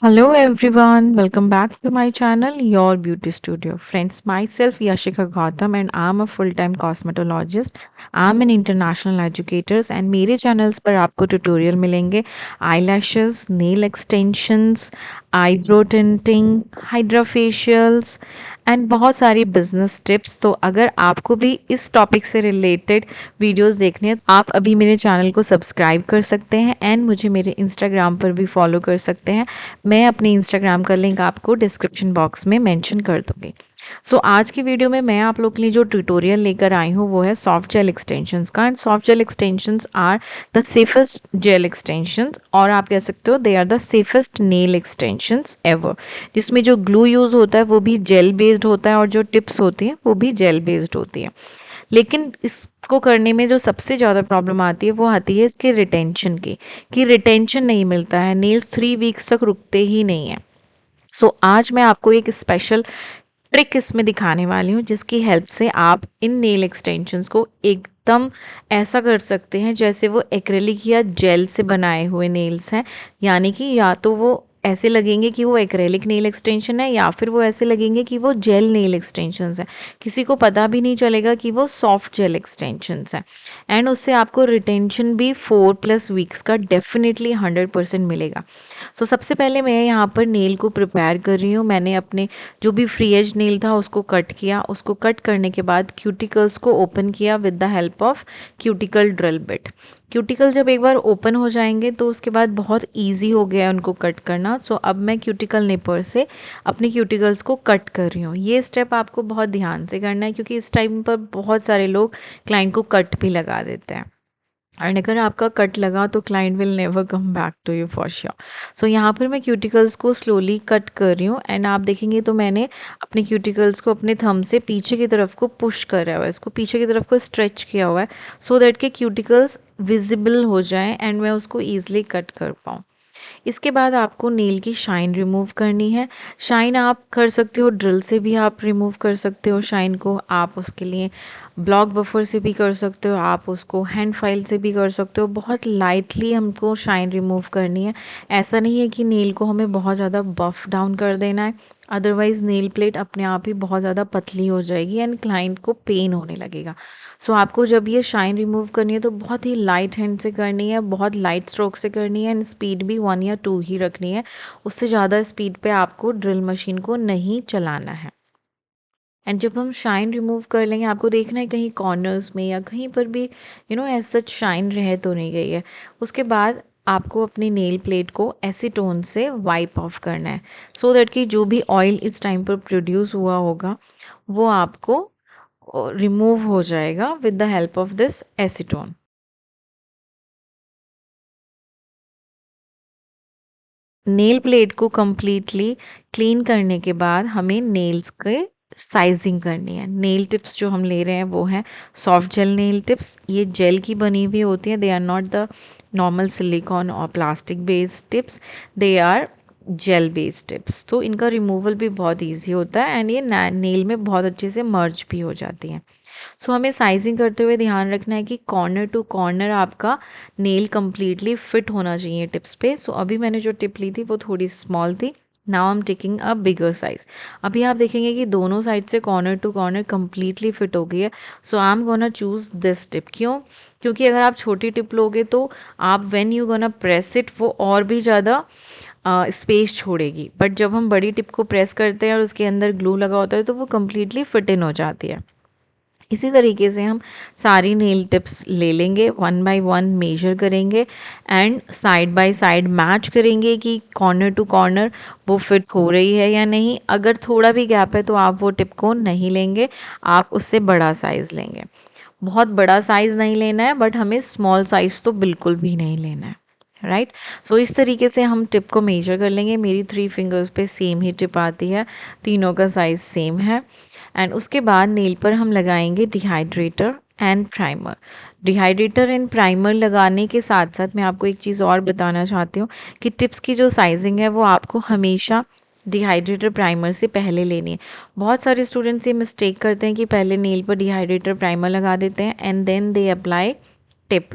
Hello everyone, welcome back to my channel, Your Beauty Studio. Friends, myself Yashika Gautam and I'm a full-time cosmetologist. I'm an international educator and मेरे channels पर आपको tutorial मिलेंगे eyelashes, nail extensions, eyebrow tinting, hydra facials and बहुत सारी business tips. तो अगर आपको भी इस टॉपिक से रिलेटेड वीडियोस देखने हैं आप अभी मेरे चैनल को सब्सक्राइब कर सकते हैं एंड मुझे मेरे इंस्टाग्राम पर भी फॉलो कर सकते हैं। मैं अपने इंस्टाग्राम का लिंक आपको डिस्क्रिप्शन बॉक्स में मेंशन कर दूंगी। आज की वीडियो में मैं आप लोग के लिए जो ट्यूटोरियल लेकर आई हूँ वो है सॉफ्ट जेल एक्सटेंशंस का। And soft gel extensions are the safest gel extensions, और आप कह सकते हो they are the safest nail extensions ever, जिसमें जो ग्लू यूज होता है वो भी जेल बेस्ड होता है और जो टिप्स होती हैं वो भी जेल बेस्ड होती है। लेकिन इसको करने में जो सबसे ज़्यादा प्रॉब्लम आती है वो आती है इसके रिटेंशन की, कि रिटेंशन नहीं मिलता है, नेल्स 3 वीक्स तक रुकते ही नहीं है। आज मैं आपको एक स्पेशल ट्रिक इसमें दिखाने वाली हूँ जिसकी हेल्प से आप इन नेल एक्सटेंशंस को एकदम ऐसा कर सकते हैं जैसे वो एक्रेलिक या जेल से बनाए हुए नेल्स हैं। यानी कि या तो वो ऐसे लगेंगे कि वो एक्रेलिक नेल एक्सटेंशन है या फिर वो ऐसे लगेंगे कि वो जेल नेल एक्सटेंशंस हैं। किसी को पता भी नहीं चलेगा कि वो सॉफ्ट जेल एक्सटेंशंस हैं। एंड उससे आपको रिटेंशन भी 4+ वीक्स का डेफिनेटली 100% मिलेगा। सबसे पहले मैं यहाँ पर नेल को प्रिपेयर कर रही हूँ। मैंने अपने जो भी फ्री एज नेल था उसको कट किया। उसको कट करने के बाद क्यूटिकल्स को ओपन किया with the help of cuticle drill bit. Cuticle जब एक बार ओपन हो जाएंगे तो उसके बाद बहुत इजी हो गया है उनको कट करना। अब मैं क्यूटिकल निपर से अपने क्यूटिकल्स को कट कर रही हूँ। ये स्टेप आपको बहुत ध्यान से करना है क्योंकि इस टाइम पर बहुत सारे लोग क्लाइंट को कट भी लगा देते हैं, एंड अगर आपका कट लगा तो client will never come back to you for sure. यहाँ पर मैं क्यूटिकल्स को स्लोली कट कर रही हूँ एंड आप देखेंगे तो मैंने अपने क्यूटिकल्स को अपने थंब से पीछे की तरफ को पुश करा हुआ है, इसको पीछे की तरफ को स्ट्रेच किया हुआ है सो दैट के क्यूटिकल्स विजिबल हो जाएं एंड मैं उसको ईजिली कट कर पाऊँ। इसके बाद आपको नेल की शाइन रिमूव करनी है। शाइन आप कर सकते हो ड्रिल से भी आप रिमूव कर सकते हो शाइन को, आप उसके लिए ब्लॉक बफर से भी कर सकते हो, आप उसको हैंड फाइल से भी कर सकते हो। बहुत लाइटली हमको शाइन रिमूव करनी है। ऐसा नहीं है कि नेल को हमें बहुत ज़्यादा बफ डाउन कर देना है, अदरवाइज नेल प्लेट अपने आप ही बहुत ज़्यादा पतली हो जाएगी एंड क्लाइंट को पेन होने लगेगा। आपको जब ये शाइन रिमूव करनी है तो बहुत ही लाइट हैंड से करनी है, बहुत लाइट स्ट्रोक से करनी है एंड स्पीड भी 1 या 2 ही रखनी है। उससे ज़्यादा स्पीड पे आपको ड्रिल मशीन को नहीं चलाना है। एंड जब हम शाइन रिमूव कर लेंगे आपको देखना है कहीं कॉर्नर्स में या कहीं पर भी ऐसा सच शाइन रह तो नहीं गई है। उसके बाद आपको अपनी नेल प्लेट को एसीटोन से वाइप ऑफ करना है सो दैट कि जो भी ऑयल इस टाइम पर प्रोड्यूस हुआ होगा वो आपको रिमूव हो जाएगा with the help of this acetone. Nail plate को कम्प्लीटली क्लीन करने के बाद हमें नेल्स के साइजिंग करनी है। नेल टिप्स जो हम ले रहे हैं वो हैं सॉफ्ट जेल नेल टिप्स। ये जेल की बनी हुई होती हैं, they are not the normal silicone और plastic based tips, they are gel based tips. तो इनका रिमूवल भी बहुत ईजी होता है एंड ये नेल में बहुत अच्छे से मर्ज भी हो जाती हैं। हमें साइजिंग करते हुए ध्यान रखना है कि कॉर्नर टू कॉर्नर आपका नेल कम्प्लीटली फिट होना चाहिए टिप्स पे। अभी मैंने जो टिप ली थी वो थोड़ी स्मॉल थी, now I am taking a bigger size. अभी आप देखेंगे कि दोनों साइड से corner to corner completely fit हो गई है। I am gonna choose this tip. क्यों? क्योंकि अगर आप छोटी टिप लोगे तो आप when you gonna press it वो और भी ज़्यादा स्पेस छोड़ेगी, बट जब हम बड़ी टिप को प्रेस करते हैं और उसके अंदर ग्लू लगा होता है तो वो कम्प्लीटली फिट इन हो जाती है। इसी तरीके से हम सारी नेल टिप्स ले लेंगे, 1 बाय 1 मेजर करेंगे and side by side match करेंगे कि कॉर्नर टू कॉर्नर वो फिट हो रही है या नहीं। अगर थोड़ा भी गैप है तो आप वो टिप को नहीं लेंगे, आप उससे बड़ा साइज़ लेंगे। बहुत बड़ा साइज़ नहीं लेना है बट हमें स्मॉल साइज़ तो बिल्कुल भी नहीं लेना है, राइट। इस तरीके से हम टिप को मेजर कर लेंगे। मेरी 3 फिंगर्स पे सेम ही टिप आती है, तीनों का साइज़ सेम है। एंड उसके बाद नेल पर हम लगाएंगे dehydrator and primer. Dehydrator and primer लगाने के साथ साथ मैं आपको एक चीज़ और बताना चाहती हूँ कि टिप्स की जो साइजिंग है वो आपको हमेशा डिहाइड्रेटर प्राइमर से पहले लेनी है। बहुत सारे स्टूडेंट्स ये मिस्टेक करते हैं कि पहले नेल पर डिहाइड्रेटर प्राइमर लगा देते हैं and then they apply tip,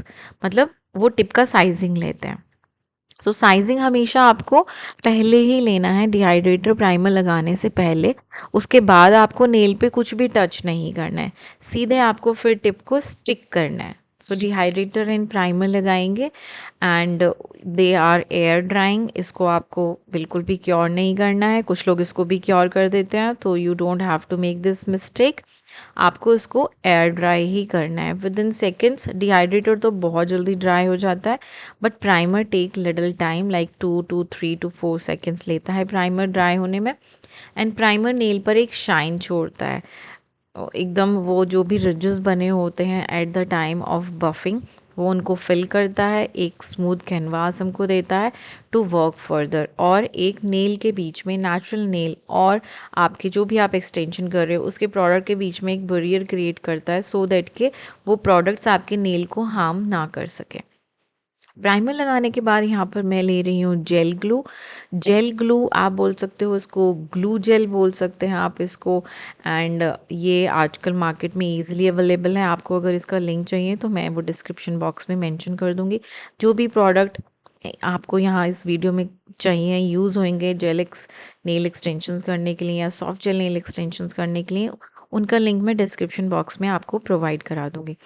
मतलब वो टिप का साइजिंग लेते हैं। सो साइजिंग हमेशा आपको पहले ही लेना है डिहाइड्रेटर प्राइमर लगाने से पहले। उसके बाद आपको नेल पे कुछ भी टच नहीं करना है, सीधे आपको फिर टिप को स्टिक करना है। सो डिहाइड्रेटर एंड प्राइमर लगाएंगे and they are air drying. इसको आपको बिल्कुल भी क्योर नहीं करना है, कुछ लोग इसको भी क्योर कर देते हैं, तो you don't have to make this mistake. आपको इसको एयर ड्राई ही करना है विद इन सेकेंड्स। डिहाइड्रेटर तो बहुत जल्दी ड्राई हो जाता है, but primer take little time, like 2 to 3 to 4 seconds लेता है प्राइमर ड्राई होने में। एंड प्राइमर नेल पर एक शाइन छोड़ता है, एकदम वो जो भी रिजेस बने होते हैं at the time of buffing, वो उनको फिल करता है, एक स्मूथ कैनवास हमको देता है टू वर्क फर्दर। और एक नेल के बीच में, नेचुरल नेल और आपके जो भी आप एक्सटेंशन कर रहे हो उसके प्रोडक्ट के बीच में एक बैरियर क्रिएट करता है, सो दैट के वो प्रोडक्ट्स आपके नेल को हार्म ना कर सके। प्राइमर लगाने के बाद यहाँ पर मैं ले रही हूँ जेल ग्लू। जेल ग्लू आप बोल सकते हो, इसको ग्लू जेल बोल सकते हैं आप इसको। एंड ये आजकल मार्केट में इजीली अवेलेबल है। आपको अगर इसका लिंक चाहिए तो मैं वो डिस्क्रिप्शन बॉक्स में मेंशन कर दूँगी। जो भी प्रोडक्ट आपको यहाँ इस वीडियो में चाहिए, यूज़ होंगे नेल एक्सटेंशंस करने के लिए या सॉफ्ट जेल नेल एक्सटेंशंस करने के लिए, उनका लिंक मैं डिस्क्रिप्शन बॉक्स में आपको प्रोवाइड करा दूँगी।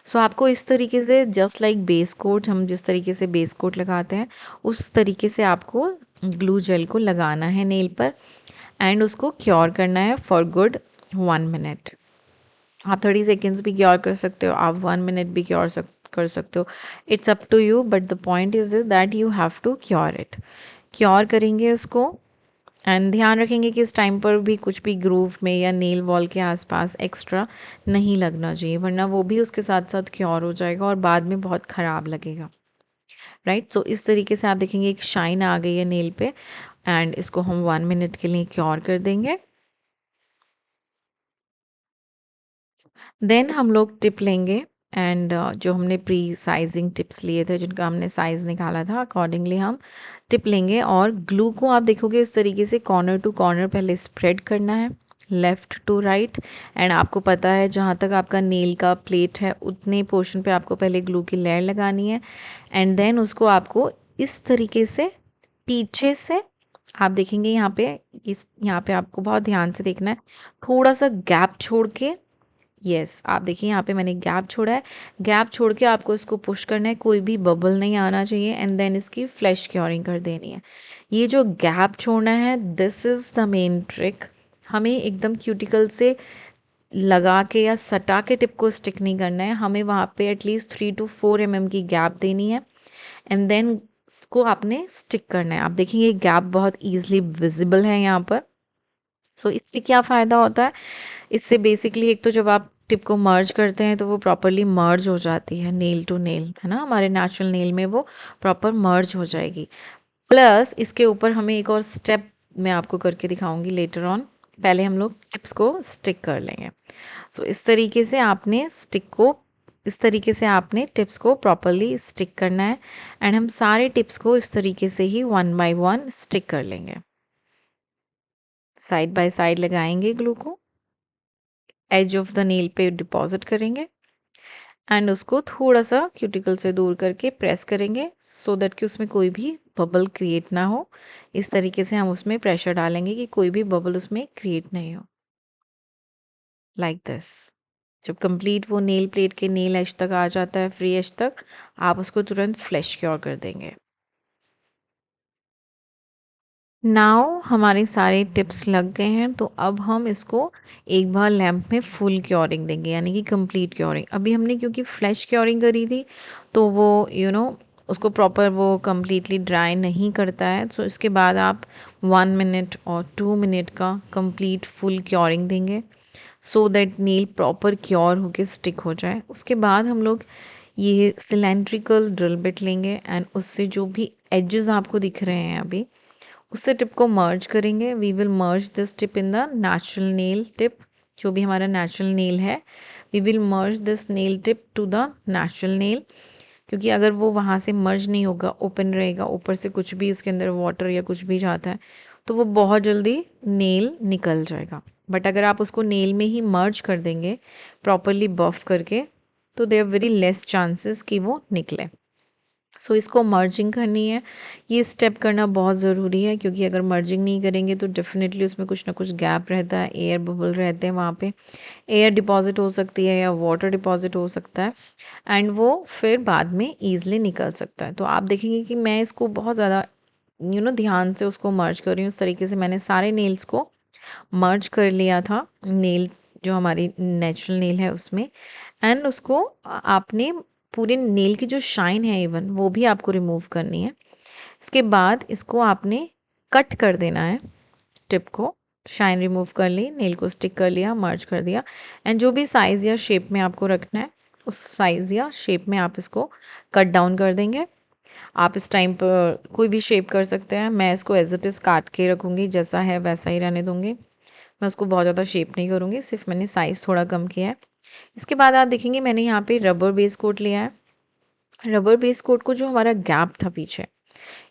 सो आपको इस तरीके से, जस्ट लाइक बेस कोट, हम जिस तरीके से बेस कोट लगाते हैं उस तरीके से आपको ग्लू जेल को लगाना है नेल पर एंड उसको क्योर करना है फॉर गुड 1 मिनट। आप 30 सेकेंड्स भी क्योर कर सकते हो, आप 1 मिनट भी कर सकते हो, it's up to you, but the point is this that you have to cure it. Cure करेंगे उसको एंड ध्यान रखेंगे कि इस टाइम पर भी कुछ भी ग्रूव में या नेल वॉल के आसपास एक्स्ट्रा नहीं लगना चाहिए, वरना वो भी उसके साथ साथ क्योर हो जाएगा और बाद में बहुत ख़राब लगेगा, राइट। सो इस तरीके से आप देखेंगे एक शाइन आ गई है नेल पे एंड इसको हम 1 मिनट के लिए क्योर कर देंगे। देन हम लोग टिप लेंगे एंड जो हमने प्री साइजिंग टिप्स लिए थे, जिनका हमने साइज़ निकाला था, अकॉर्डिंगली हम टिप लेंगे और ग्लू को आप देखोगे इस तरीके से कॉर्नर टू कॉर्नर पहले स्प्रेड करना है, लेफ़्ट टू राइट। एंड आपको पता है जहाँ तक आपका नेल का प्लेट है उतने पोर्शन पे आपको पहले ग्लू की लेयर लगानी है एंड देन उसको आपको इस तरीके से पीछे से, आप देखेंगे यहाँ पे आपको बहुत ध्यान से देखना है, थोड़ा सा गैप छोड़ के, यस आप देखिए यहाँ पे मैंने गैप छोड़ा है, गैप छोड़ के आपको इसको पुश करना है, कोई भी बबल नहीं आना चाहिए एंड देन इसकी फ्लैश क्योरिंग कर देनी है। ये जो गैप छोड़ना है, this is the main trick. हमें एकदम क्यूटिकल से लगा के या सटा के टिप को स्टिक नहीं करना है, हमें वहाँ पे एटलीस्ट 3 to 4 mm की गैप देनी है एंड देन इसको आपने स्टिक करना है। आप देखेंगे गैप बहुत ईजिली विजिबल है यहाँ पर। सो इससे क्या फ़ायदा होता है, इससे बेसिकली एक तो जब आप टिप को मर्ज करते हैं तो वो प्रॉपरली मर्ज हो जाती है, नेल टू नेल, है ना, हमारे नेचुरल नेल में वो प्रॉपर मर्ज हो जाएगी। प्लस इसके ऊपर हमें एक और स्टेप मैं आपको करके दिखाऊंगी लेटर ऑन। पहले हम लोग टिप्स को स्टिक कर लेंगे। सो इस तरीके से आपने टिप्स को प्रॉपरली स्टिक करना है एंड हम सारे टिप्स को इस तरीके से ही 1 by 1 स्टिक कर लेंगे। साइड बाय साइड लगाएंगे ग्लू को, एज ऑफ द नेल पे डिपॉजिट करेंगे एंड उसको थोड़ा सा क्यूटिकल से दूर करके प्रेस करेंगे सो दैट कि उसमें कोई भी बबल क्रिएट ना हो। इस तरीके से हम उसमें प्रेशर डालेंगे कि कोई भी बबल उसमें क्रिएट नहीं हो, लाइक दिस। जब कंप्लीट वो नेल प्लेट के नेल एज तक आ जाता है, फ्री एज तक, आप उसको तुरंत फ्लैश क्योर कर देंगे। नाउ हमारे सारे टिप्स लग गए हैं, तो अब हम इसको एक बार लैंप में फुल क्योरिंग देंगे, यानी कि कंप्लीट क्योरिंग। अभी हमने क्योंकि फ्लैश क्योरिंग करी थी तो वो उसको प्रॉपर वो कंप्लीटली ड्राई नहीं करता है। सो इसके बाद आप 1 मिनट और 2 मिनट का कंप्लीट फुल क्योरिंग देंगे so that nail proper cure होके स्टिक हो जाए। उसके बाद हम लोग ये सिलेंड्रिकल ड्रिल बिट लेंगे एंड उससे जो भी एजेस आपको दिख रहे हैं अभी, उससे टिप को मर्ज करेंगे। We will merge this tip in the natural nail tip, जो भी हमारा नेचुरल नेल है, we will merge this nail tip to the natural nail. क्योंकि अगर वो वहाँ से मर्ज नहीं होगा, ओपन रहेगा, ऊपर से कुछ भी इसके अंदर वाटर या कुछ भी जाता है तो वो बहुत जल्दी नेल निकल जाएगा। बट अगर आप उसको नेल में ही मर्ज कर देंगे प्रॉपरली बफ करके, तो देयर वेरी लेस चांसेस कि वो निकले। सो इसको मर्जिंग करनी है। ये स्टेप करना बहुत ज़रूरी है, क्योंकि अगर मर्जिंग नहीं करेंगे तो डेफ़िनेटली उसमें कुछ ना कुछ गैप रहता है, एयर बबल रहते हैं वहाँ पे, एयर डिपॉज़िट हो सकती है या वाटर डिपॉज़िट हो सकता है, एंड वो फिर बाद में ईज़िली निकल सकता है। तो आप देखेंगे कि मैं इसको बहुत ज़्यादा ध्यान से उसको मर्ज कर रही हूँ। इस तरीके से मैंने सारे नेल्स को मर्ज कर लिया था, नेल जो हमारी नेचुरल नेल है उसमें, एंड उसको आपने पूरे नेल की जो शाइन है इवन वो भी आपको रिमूव करनी है। इसके बाद इसको आपने कट कर देना है, टिप को शाइन रिमूव कर ली, नेल को स्टिक कर लिया, मर्ज कर दिया, एंड जो भी साइज़ या शेप में आपको रखना है उस साइज़ या शेप में आप इसको कट डाउन कर देंगे। आप इस टाइम पर कोई भी शेप कर सकते हैं। मैं इसको एज इट इज़ काट के रखूँगी, जैसा है वैसा ही रहने दूँगी। मैं उसको बहुत ज़्यादा शेप नहीं करूँगी, सिर्फ मैंने साइज़ थोड़ा कम किया है। इसके बाद आप देखेंगे मैंने यहाँ पे रबर बेस कोट लिया है। रबर बेस कोट को जो हमारा गैप था पीछे,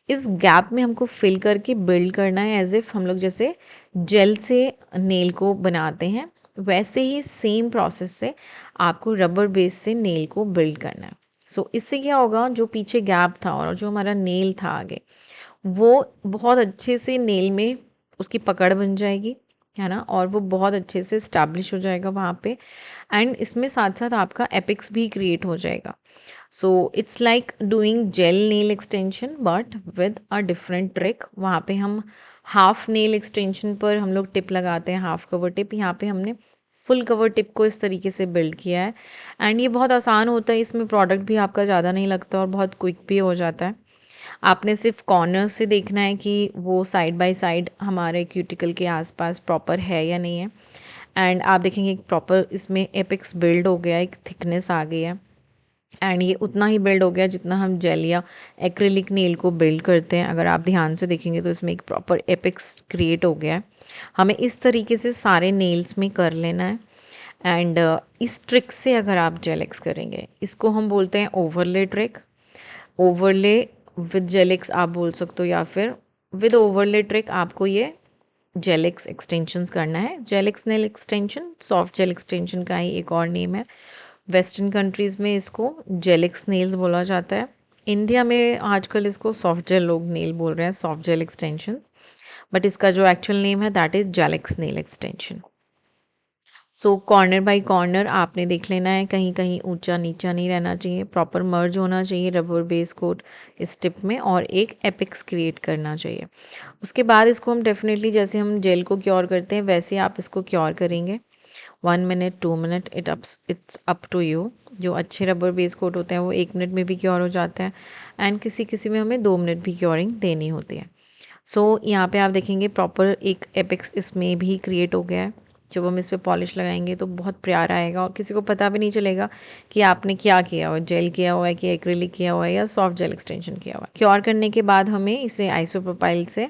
इस गैप में हमको फिल करके बिल्ड करना है, एज इफ़ हम लोग जैसे जेल से नेल को बनाते हैं वैसे ही सेम प्रोसेस से आपको रबर बेस से नेल को बिल्ड करना है। सो इससे क्या होगा, जो पीछे गैप था और जो हमारा नेल था आगे, वो बहुत अच्छे से नेल में उसकी पकड़ बन जाएगी, है ना, और वो बहुत अच्छे से इस्टेब्लिश हो जाएगा वहाँ पे, एंड इसमें साथ साथ आपका एपिक्स भी क्रिएट हो जाएगा। So it's like doing jail nail extension but with a different trick. वहाँ पे हम हाफ नेल एक्सटेंशन पर हम लोग टिप लगाते हैं, हाफ कवर टिप। यहाँ पे हमने फुल कवर टिप को इस तरीके से बिल्ड किया है, एंड ये बहुत आसान होता है। इसमें प्रोडक्ट भी आपका ज़्यादा नहीं लगता और बहुत क्विक भी हो जाता है। आपने सिर्फ कॉर्नर से देखना है कि वो साइड बाय साइड हमारे क्यूटिकल के आसपास प्रॉपर है या नहीं है, एंड आप देखेंगे प्रॉपर इसमें एपिक्स बिल्ड हो गया, एक थिकनेस आ गई है, एंड ये उतना ही बिल्ड हो गया जितना हम जेल या एक्रिलिक नेल को बिल्ड करते हैं। अगर आप ध्यान से देखेंगे तो इसमें एक प्रॉपर एपिक्स क्रिएट हो गया है। हमें इस तरीके से सारे नेल्स में कर लेना है, एंड इस ट्रिक से अगर आप जेल एक्स करेंगे, इसको हम बोलते हैं ओवरले ट्रिक। ओवरले विद जेलिक्स आप बोल सकते हो, या फिर विद ओवरले ट्रिक आपको ये जेलिक्स एक्सटेंशंस करना है। GelX nail extension soft gel extension का ही एक और नेम है। वेस्टर्न कंट्रीज़ में इसको जेलिक्स नेल्स बोला जाता है। इंडिया में आजकल इसको सॉफ्ट जेल लोग नेल बोल रहे हैं, सॉफ्ट जेल एक्सटेंशंस, बट इसका जो एक्चुअल नेम है that is GelX nail extension. So corner by corner आपने देख लेना है, कहीं कहीं ऊंचा नीचा नहीं रहना चाहिए, प्रॉपर मर्ज होना चाहिए रबर बेस कोट इस टिप में, और एक एपिक्स क्रिएट करना चाहिए। उसके बाद इसको हम डेफिनेटली जैसे हम जेल को क्योर करते हैं वैसे आप इसको क्योर करेंगे। 1 minute 2 minute it's up to you. जो अच्छे रबर बेस कोट होते हैं वो 1 मिनट में भी क्योर हो जाता है, एंड किसी किसी में हमें 2 मिनट भी क्योरिंग देनी होती है। सो यहाँ पे आप देखेंगे प्रॉपर एक एपिक्स इसमें भी क्रिएट हो गया है। जब हम इस पे पॉलिश लगाएंगे तो बहुत प्यारा आएगा और किसी को पता भी नहीं चलेगा कि आपने क्या किया हुआ है, जेल किया हुआ है कि एक्रिलिक किया हुआ है या सॉफ्ट जेल एक्सटेंशन किया हुआ है। क्योर करने के बाद हमें इसे आइसोप्रोपाइल से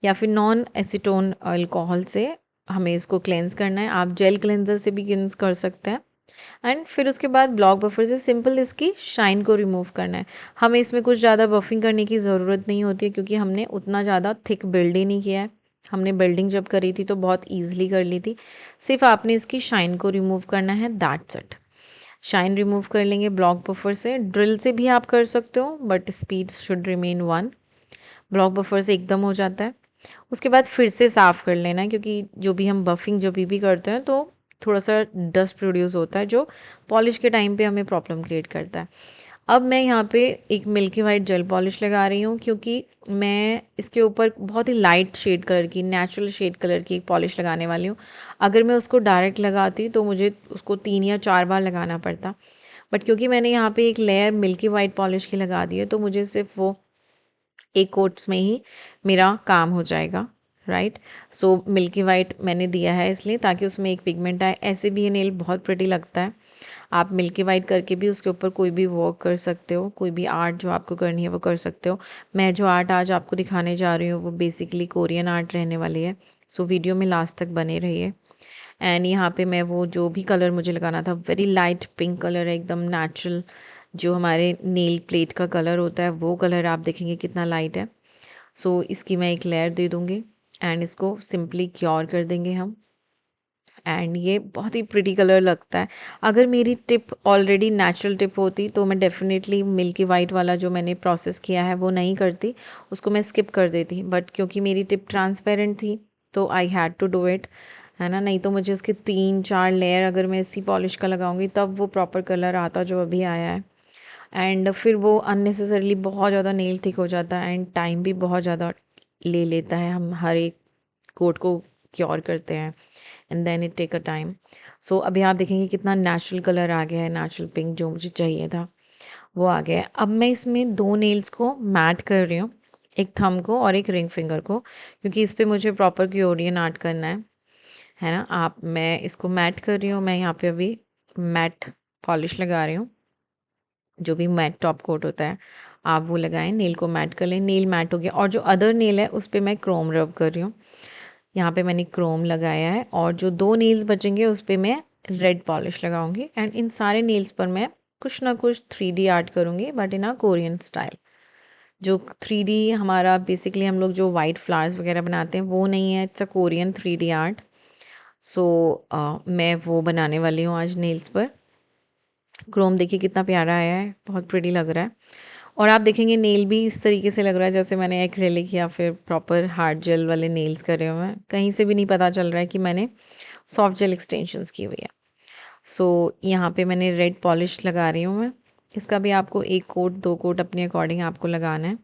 या फिर नॉन एसीटोन अल्कोहल से हमें इसको क्लेंस करना है। आप जेल क्लेंजर से भी क्लेंस कर सकते हैं, एंड फिर उसके बाद ब्लॉक बफर से सिंपल इसकी शाइन को रिमूव करना है। हमें इसमें कुछ ज़्यादा बफिंग करने की ज़रूरत नहीं होती है, क्योंकि हमने उतना ज़्यादा थिक बिल्ड ही नहीं किया है। हमने बिल्डिंग जब करी थी तो बहुत ईजिली कर ली थी। सिर्फ आपने इसकी शाइन को रिमूव करना है, दैट्स इट। शाइन रिमूव कर लेंगे ब्लॉक बफर से, ड्रिल से भी आप कर सकते हो but speed should remain 1। Block buffer से एकदम हो जाता है। उसके बाद फिर से साफ़ कर लेना है, क्योंकि जो भी हम बफिंग जब भी करते हैं तो थोड़ा सा डस्ट प्रोड्यूस होता है जो पॉलिश के टाइम पे हमें प्रॉब्लम क्रिएट करता है। अब मैं यहाँ पे एक मिल्की वाइट जेल पॉलिश लगा रही हूँ, क्योंकि मैं इसके ऊपर बहुत ही लाइट शेड कलर की, नेचुरल शेड कलर की एक पॉलिश लगाने वाली हूँ। अगर मैं उसको डायरेक्ट लगाती तो मुझे उसको 3 या 4 बार लगाना पड़ता, बट क्योंकि मैंने यहाँ पे एक लेयर मिल्की वाइट पॉलिश की लगा दी है तो मुझे सिर्फ वो एक कोट्स में ही मेरा काम हो जाएगा, राइट। सो मिल्की वाइट मैंने दिया है इसलिए ताकि उसमें एक पिगमेंट आए। ऐसे भी ये नेल बहुत प्रिटी लगता है। आप मिल्की वाइट करके भी उसके ऊपर कोई भी वर्क कर सकते हो, कोई भी आर्ट जो आपको करनी है वो कर सकते हो। मैं जो आर्ट आज आपको दिखाने जा रही हूँ वो बेसिकली कोरियन आर्ट रहने वाली है। सो वीडियो में लास्ट तक बने रहिए। एंड यहाँ पे मैं वो जो भी कलर मुझे लगाना था, वेरी लाइट पिंक कलर है, एकदम नेचुरल जो हमारे नेल प्लेट का कलर होता है वो कलर आप देखेंगे कितना लाइट है। सो इसकी मैं एक लेयर दे दूँगी एंड इसको सिंपली क्योर कर देंगे हम। एंड ये बहुत ही प्रिटी कलर लगता है। अगर मेरी टिप ऑलरेडी नेचुरल टिप होती तो मैं डेफ़िनेटली मिल्की वाइट वाला जो मैंने प्रोसेस किया है वो नहीं करती, उसको मैं स्किप कर देती। बट क्योंकि मेरी टिप ट्रांसपेरेंट थी तो I had to do it, है ना? नहीं तो मुझे उसके 3-4 लेयर अगर मैं इसी पॉलिश का लगाऊंगी तब वो प्रॉपर कलर आता जो अभी आया है। एंड फिर वो अननेसेसरली बहुत ज़्यादा नेल थिक हो जाता है एंड टाइम भी बहुत ज़्यादा ले लेता है। हम हर एक कोट को क्योर करते हैं and then it take a time. So अभी आप देखेंगे कितना नेचुरल कलर आ गया है, नेचुरल पिंक जो मुझे चाहिए था वो आ गया है। अब मैं इसमें 2 नेल्स को मैट कर रही हूँ, एक थंब को और एक रिंग फिंगर को, क्योंकि इस पे मुझे प्रॉपर क्योरियन आर्ट करना है ना? मैं इसको मैट कर रही हूँ, मैं यहाँ पे अभी मैट पॉलिश लगा रही हूँ। जो भी मैट टॉप कोट होता है आप वो लगाएं, नेल को मैट कर लें। नेल मैट हो गया और जो अदर नेल है उस पे मैं क्रोम रब कर रही हूँ। यहाँ पे मैंने क्रोम लगाया है और जो 2 नेल्स बचेंगे उस पे मैं रेड पॉलिश लगाऊंगी एंड इन सारे नेल्स पर मैं कुछ ना कुछ 3D आर्ट करूँगी, but in a Korean style. जो 3D हमारा बेसिकली हम लोग जो वाइट फ्लावर्स वगैरह बनाते हैं वो नहीं है, it's a Korean 3D art. So मैं वो बनाने वाली हूँ आज नेल्स पर। क्रोम देखिए कितना प्यारा आया है, बहुत प्रिटी लग रहा है। और आप देखेंगे नेल भी इस तरीके से लग रहा है जैसे मैंने एक्रेलिक या फिर प्रॉपर हार्ड जेल वाले नेल्स करे हुए हैं। कहीं से भी नहीं पता चल रहा है कि मैंने सॉफ्ट जेल एक्सटेंशंस की हुई है। सो यहाँ पे मैंने रेड पॉलिश लगा रही हूँ मैं। इसका भी आपको 1 कोट 2 कोट अपने अकॉर्डिंग आपको लगाना है।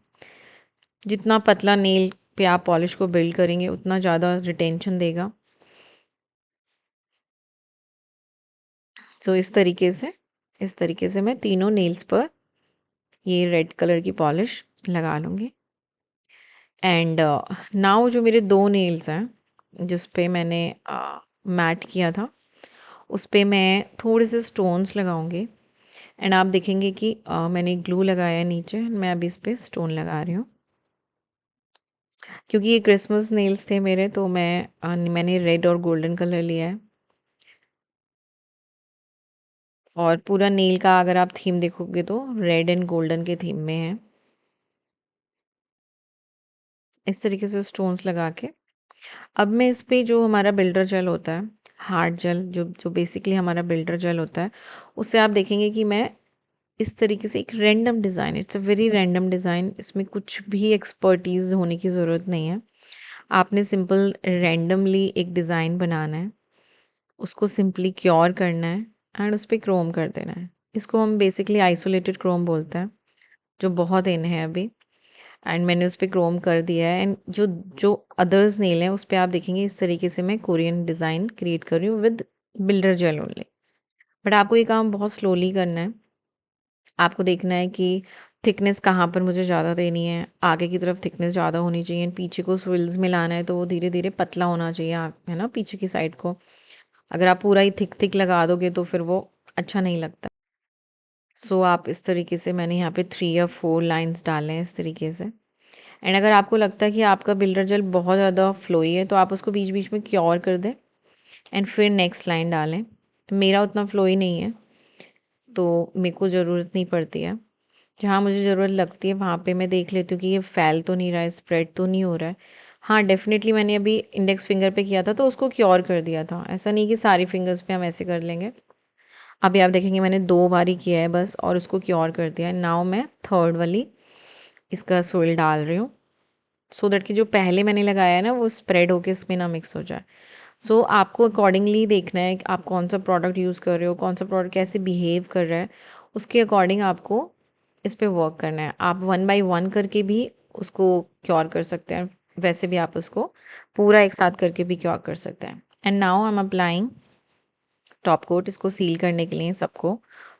जितना पतला नेल पे आप पॉलिश को बिल्ड करेंगे उतना ज़्यादा रिटेंशन देगा। सो इस तरीके से मैं तीनों नेल्स पर ये रेड कलर की पॉलिश लगा लूँगी। एंड नाउ जो मेरे 2 नेल्स हैं जिस पे मैंने मैट किया था उस पे मैं थोड़े से स्टोन्स लगाऊंगी। एंड आप देखेंगे कि मैंने ग्लू लगाया है नीचे, मैं अभी इस पे स्टोन लगा रही हूँ। क्योंकि ये क्रिसमस नेल्स थे मेरे तो मैंने रेड और गोल्डन कलर लिया है। और पूरा नेल का अगर आप थीम देखोगे तो रेड एंड गोल्डन के थीम में है। इस तरीके से स्टोन्स लगा के अब मैं इस पे जो हमारा बिल्डर जेल होता है, हार्ड जेल जो जो बेसिकली हमारा बिल्डर जेल होता है, उससे आप देखेंगे कि मैं इस तरीके से एक random design, it's a very random design, इसमें कुछ भी एक्सपर्टीज़ होने की ज़रूरत नहीं है। आपने सिंपल रैंडमली एक डिज़ाइन बनाना है, उसको सिंपली क्योर करना है एंड उस पे क्रोम कर देना है। इसको हम बेसिकली आइसोलेटेड क्रोम बोलते हैं, जो बहुत इन है अभी। एंड मैंने उस पे क्रोम कर दिया है एंड जो जो अदर्स नेल हैं उस पे आप देखेंगे इस तरीके से मैं कोरियन डिज़ाइन क्रिएट कर रही हूँ with builder gel only. But आपको ये काम बहुत स्लोली करना है। आपको देखना है कि थिकनेस कहाँ पर मुझे ज़्यादा देनी है, आगे की तरफ थिकनेस ज़्यादा होनी चाहिए, पीछे को स्विल्स में लाना है तो वो धीरे धीरे पतला होना चाहिए, है ना, पीछे की साइड को। अगर आप पूरा ही थिक थिक लगा दोगे तो फिर वो अच्छा नहीं लगता। सो आप इस तरीके से मैंने यहाँ पे 3 या 4 लाइंस डाले हैं इस तरीके से। एंड अगर आपको लगता है कि आपका बिल्डर जेल बहुत ज़्यादा फ्लोई है तो आप उसको बीच बीच में क्योर कर दें एंड फिर नेक्स्ट लाइन डालें। मेरा उतना फ्लोई नहीं है तो मेरे को ज़रूरत नहीं पड़ती है। जहाँ मुझे ज़रूरत लगती है वहाँ पे मैं देख लेती हूँ कि ये फैल तो नहीं रहा है, स्प्रेड तो नहीं हो रहा है। हाँ, डेफ़िनेटली मैंने अभी इंडेक्स फिंगर पे किया था तो उसको क्योर कर दिया था। ऐसा नहीं कि सारी फिंगर्स पे हम ऐसे कर लेंगे। अभी आप देखेंगे मैंने 2 बार ही किया है बस और उसको क्योर कर दिया है। नाउ मैं थर्ड वाली इसका सोइल डाल रही हूँ सो दैट कि जो पहले मैंने लगाया है ना वो स्प्रेड होके इसमें ना मिक्स हो जाए। सो आपको अकॉर्डिंगली देखना है कि आप कौन सा प्रोडक्ट यूज़ कर रहे हो, कौन सा प्रोडक्ट कैसे बिहेव कर रहा है, उसके अकॉर्डिंग आपको इस पे वर्क करना है। आप 1 बाय 1 करके भी उसको क्योर कर सकते हैं, वैसे भी आप उसको पूरा एक साथ करके भी क्योर कर सकते हैं। And now I am applying top coat. इसको सील करने के लिए सबको,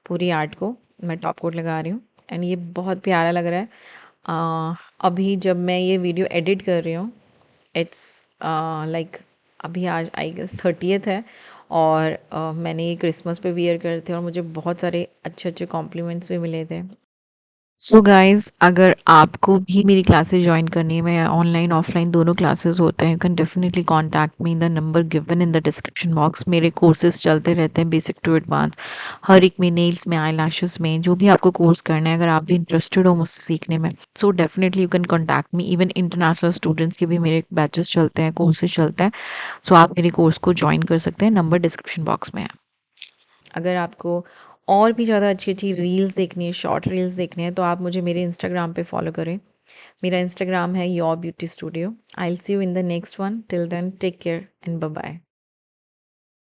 पूरी आर्ट को मैं टॉप कोट लगा रही हूँ एंड ये बहुत प्यारा लग रहा है। अभी जब मैं ये वीडियो एडिट कर रही हूँ इट्स लाइक अभी आज आई गेस 30th है और मैंने ये क्रिसमस पे वियर करे थे और मुझे बहुत सारे अच्छे अच्छे कॉम्प्लीमेंट्स भी मिले थे। सो गाइस, अगर आपको भी मेरी क्लासेस ज्वाइन करनी है, मैं ऑनलाइन ऑफलाइन दोनों क्लासेस होते हैं, you can definitely contact me in the number given in the description box. मेरे कोर्सेज चलते रहते हैं बेसिक टू एडवांस, हर एक में, नेल्स में, आई लैशेस में, जो भी आपको कोर्स करना है, अगर आप भी इंटरेस्टेड हो मुझसे सीखने में, so definitely you can contact me. Even international students के भी मेरे बैचेस चलते हैं, कोर्सेज चलते हैं। सो आप मेरे कोर्स को ज्वाइन कर सकते हैं, नंबर डिस्क्रिप्शन बॉक्स में है। अगर आपको और भी ज़्यादा अच्छी-अच्छी रील्स देखनी है, शॉर्ट रील्स देखने हैं, तो आप मुझे मेरे इंस्टाग्राम पे फॉलो करें। मेरा इंस्टाग्राम है your beauty studio. I will see you in the next one. Till then take care and bye bye.